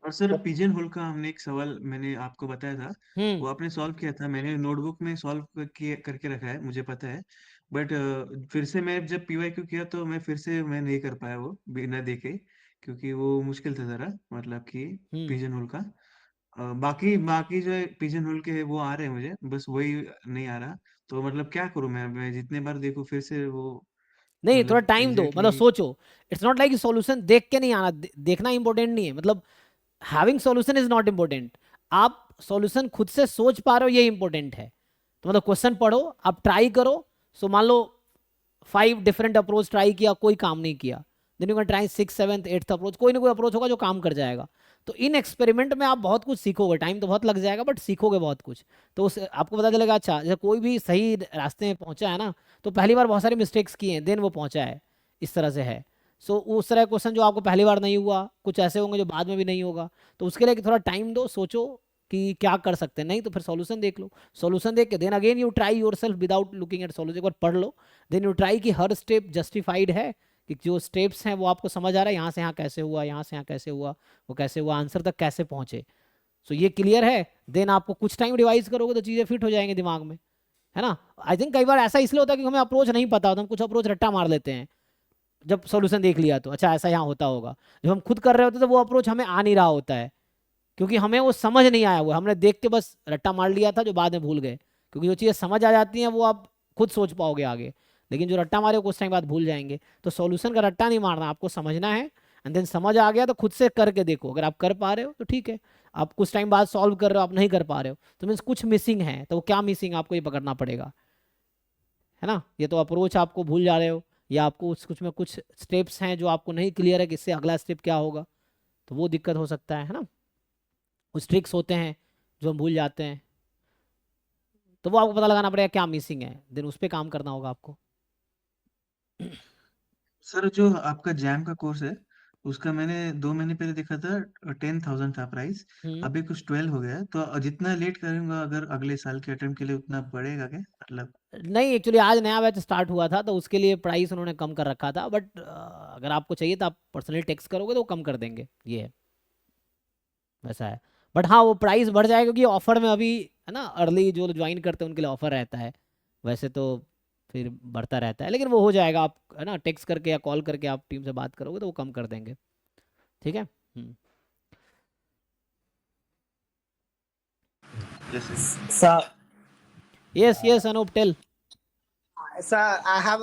और sir pigeon whole का हमने एक सवाल मैंने आपको बताया था, हम्म। वो आपने सॉल्व किया था, मैंने नोटबुक में सॉल्व किए करके रखा है, मुझे पता है। बट फिर से मैं जब पीवाईक्यू किया तो मैं नहीं कर पाया वो बिना देखे, क्योंकि वो मुश्किल था ज़रा, मतलब कि हम्म। पिजन होल का। बाकी बाकी जो है पिजन होल के वो आ रहे हैं मुझे, बस वही नहीं आ रहा। तो मतलब क्या करूँ मैं जितने बार देखूँ फिर से वो, नहीं, थोड़ा मतलब टाइम दो, मतलब एग्जैक्टली। सोचो। इट्स नॉट लाइक सॉल्यूशन देख के नहीं आना, देखना इंपॉर्टेंट नहीं है, मतलब having solution is not important. आप सॉल्यूशन खुद से सोच पा रहे हो, ये इंपॉर्टेंट है। तो मतलब क्वेश्चन पढ़ो, आप ट्राई करो। सो मान लो 5 डिफरेंट अप्रोच ट्राई किया, कोई काम नहीं किया, then you can try 6, 7, 8th approach, कोई ना कोई अप्रोच होगा जो काम कर जाएगा। तो इन एक्सपेरिमेंट में आप बहुत कुछ सीखोगे, टाइम तो बहुत लग जाएगा बट सीखोगे बहुत कुछ। तो उस आपको पता चलेगा, अच्छा जब कोई भी सही रास्ते में पहुंचा है ना, तो पहली बार बहुत सारी मिस्टेक्स किए हैं, देन वो पहुंचा है, इस तरह से है। सो उस तरह क्वेश्चन जो आपको पहली बार नहीं हुआ, कुछ ऐसे होंगे जो बाद में भी नहीं होगा। तो उसके लिए थोड़ा टाइम दो, सोचो कि क्या कर सकते हैं, नहीं तो फिर सॉल्यूशन देख लो। सॉल्यूशन देख के then again you try yourself without looking at solution, एक बार पढ़ लो। देन यू ट्राई कि हर स्टेप जस्टिफाइड है, कि जो स्टेप्स हैं वो आपको समझ आ रहा है, यहाँ से यहाँ कैसे हुआ, यहाँ से यहाँ कैसे हुआ, वो कैसे हुआ, आंसर तक कैसे पहुंचे। सो ये क्लियर है। देन आपको कुछ टाइम रिवाइज करोगे तो चीज़ें फिट हो जाएंगी दिमाग में, है ना। आई थिंक कई बार ऐसा इसलिए होता है कि हमें अप्रोच नहीं पता होता, हम कुछ अप्रोच रट्टा मार लेते हैं। जब सॉल्यूशन देख लिया तो अच्छा ऐसा यहाँ होता होगा, जब हम खुद कर रहे होते तो वो अप्रोच हमें आ नहीं रहा होता है, क्योंकि हमें वो समझ नहीं आया हुआ, हमने देख के बस रट्टा मार लिया था जो बाद में भूल गए। क्योंकि जो चीज़ें समझ आ जाती हैं वो आप खुद सोच पाओगे आगे, लेकिन जो रट्टा मारे कुछ टाइम बाद भूल जाएंगे। तो सॉल्यूशन का रट्टा नहीं मारना, आपको समझना है, एंड देन समझ आ गया तो खुद से करके देखो, अगर आप कर पा रहे हो तो ठीक है। आप कुछ टाइम बाद सॉल्व कर रहे हो, आप नहीं कर पा रहे हो, तो मीन्स कुछ मिसिंग है, तो वो क्या मिसिंग आपको ये पकड़ना पड़ेगा, है ना। ये तो अप्रोच आपको भूल जा रहे हो, या आपको कुछ में कुछ स्टेप्स हैं जो आपको नहीं क्लियर है कि इससे अगला स्टेप क्या होगा, तो वो दिक्कत हो सकता है ना। कुछ ट्रिक्स होते हैं जो हम भूल जाते हैं, तो वो आपको पता लगाना पड़ेगा क्या मिसिंग है, देन उस पर काम करना होगा आपको। सर जो आपका जैम का कोर्स है, उसका मैंने 2 महीने पहले देखा था, 10,000 था प्राइस। हम्म। अभी कुछ 12 हो गया है, तो जितना लेट करूंगा अगर अगले साल के अटेम्प्ट के लिए, उतना बढ़ेगा क्या मतलब? नहीं, एक्चुअली आज नया बैच स्टार्ट हुआ था तो उसके लिए प्राइस उन्होंने कम कर रखा था, बट अगर आपको चाहिए तो आप पर्सनली टेक्स्ट करोगे तो वो कम कर देंगे, ये है, वैसा है। बट हाँ, वो प्राइस बढ़ जाएगा क्योंकि ऑफर में अभी, है ना, अर्ली जो ज्वाइन करते हैं उनके लिए ऑफर रहता है। वैसे तो फिर बढ़ता रहता है, लेकिन वो हो जाएगा, आप है ना टेक्स्ट करके या कॉल करके आप टीम से बात करोगे तो वो कम कर देंगे। ठीक है। जैसे Sir, yes yes Anup tell. sir, I have